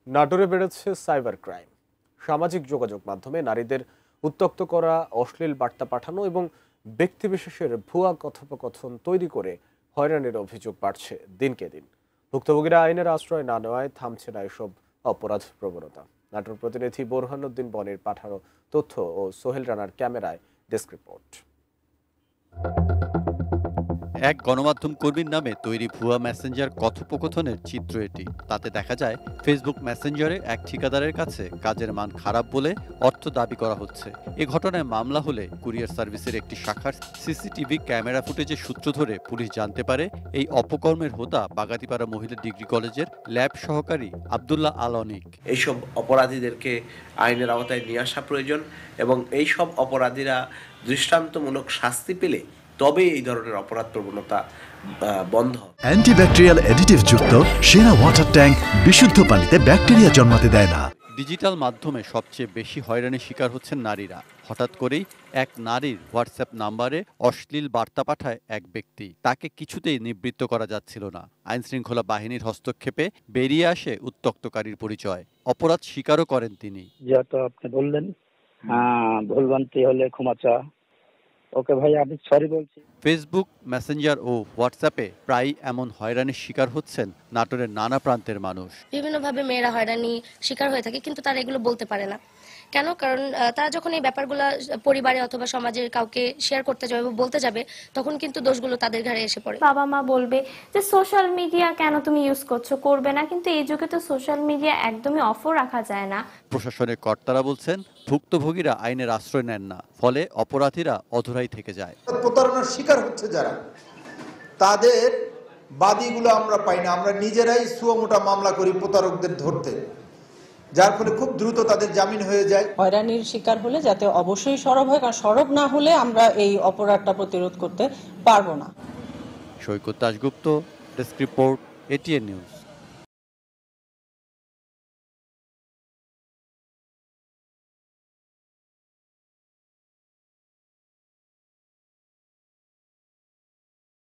নাটোরে বেড়েছে cyber crime. সামাজিক যোগাযোগ মাধ্যমে নারীদের উত্ত্যক্ত করা, অশ্লীল বার্তা পাঠানো এবং ব্যক্তিবিশেষের ভুয়া কথোপকথন তৈরি করে হয়রানির অভিযোগ বাড়ছে দিনকে দিন। ভুক্তভোগীরা আইনের আশ্রয় না নেওয়ায় থামছে না এসব অপরাধ প্রবণতা। নাটোর প্রতিনিধি বোরহানুদ্দিন বনির পাঠানো তথ্য ও সোহেল রানার ক্যামেরায় ডেস্ক রিপোর্ট। এক গণমাধ্যম কর্মীর নামে তৈরি ভুয়া মেসেঞ্জার কথোপকথনের চিত্র এটি। তাতে দেখা যায় ফেসবুক মেসেঞ্জারে এক ঠিকাদারের কাছে কাজের মান খারাপ বলে অর্থ দাবি করা হচ্ছে। এ ঘটনায় মামলা হলে কুরিয়ার সার্ভিসের একটি শাখার সিসিটিভি ক্যামেরা ফুটেজের সূত্র ধরে পুলিশ জানতে পারে এই অপকর্মের হোতা বাগাতিপাড়া মহিলা ডিগ্রি কলেজের ল্যাব সহকারী আব্দুল্লাহ আল অনিক। এইসব অপরাধীদেরকে আইনের আওতায় নিয়ে আসা প্রয়োজন এবং এইসব অপরাধীরা দৃষ্টান্তমূলক শাস্তি পেলে তবে এই ধরনের অপরাধ প্রবণতা বন্ধ। অ্যান্টিব্যাকটেরিয়াল অ্যাডিটিভ যুক্ত সেরা ওয়াটার ট্যাঙ্ক বিশুদ্ধ পানিতে ব্যাকটেরিয়া জন্মাতে দেয় না। ডিজিটাল মাধ্যমে সবচেয়ে বেশি হয়রানির শিকার হচ্ছেন নারীরা। হঠাৎ করেই এক নারীর হোয়াটসঅ্যাপ নাম্বারে অশ্লীল বার্তা পাঠায় এক ব্যক্তি। তাকে কিছুতেই নিবৃত্ত করা যাচ্ছিল না। আইনশৃঙ্খলা বাহিনীর হস্তক্ষেপে বেরিয়ে আসে উত্ত্যক্তকারীর পরিচয়। অপরাধ স্বীকারও করেন তিনি। যেহেতু আপনি বললেন ভুলভ্রান্তি হলে ক্ষমা চা। ওকে ভাই, আমি সরি বলছি। ফেসবুক, মেসেঞ্জার ও হোয়াটসঅ্যাপে প্রায়ই এমন হয়রানির শিকার হচ্ছেন নাটোরের নানা প্রান্তের মানুষ। বিভিন্নভাবে মেয়েরা হয়রানি শিকার হয়ে থাকে, কিন্তু তারা এগুলো বলতে পারে না। কেন? কারণ তারা যখন এই ব্যাপারগুলো পরিবারে অথবা সমাজের কাউকে শেয়ার করতে যাবে বা বলতে যাবে, তখন কিন্তু দোষগুলো তাদের ঘাড়ে এসে পড়ে। বাবা মা বলবে যে সোশ্যাল মিডিয়া কেন তুমি ইউজ করছো, করবে না। কিন্তু এই যুগে তো সোশ্যাল মিডিয়া একদমই অফও রাখা যায় না। প্রশাসনের কর্তারা বলছেন ভুক্তভোগীরা আইনের আশ্রয় নেন না, ফলে অপরাধীরা অধরাই থেকে যায়। প্রতারণার শিকার হচ্ছে যারা, তাদের বাদীগুলো আমরা পাই না। আমরা নিজেরাই সুমোটা মামলা করি প্রতারকদের ধরতে, যার ফলে খুব দ্রুত তাদের জামিন হয়ে যায়। হয়রানির শিকার হলে যাতে অবশ্যই সরব হয়, কারণ সরব না হলে আমরা এই অপরাধটা প্রতিরোধ করতে পারবো না। Saikat Dasgupta, desk report, ATN news.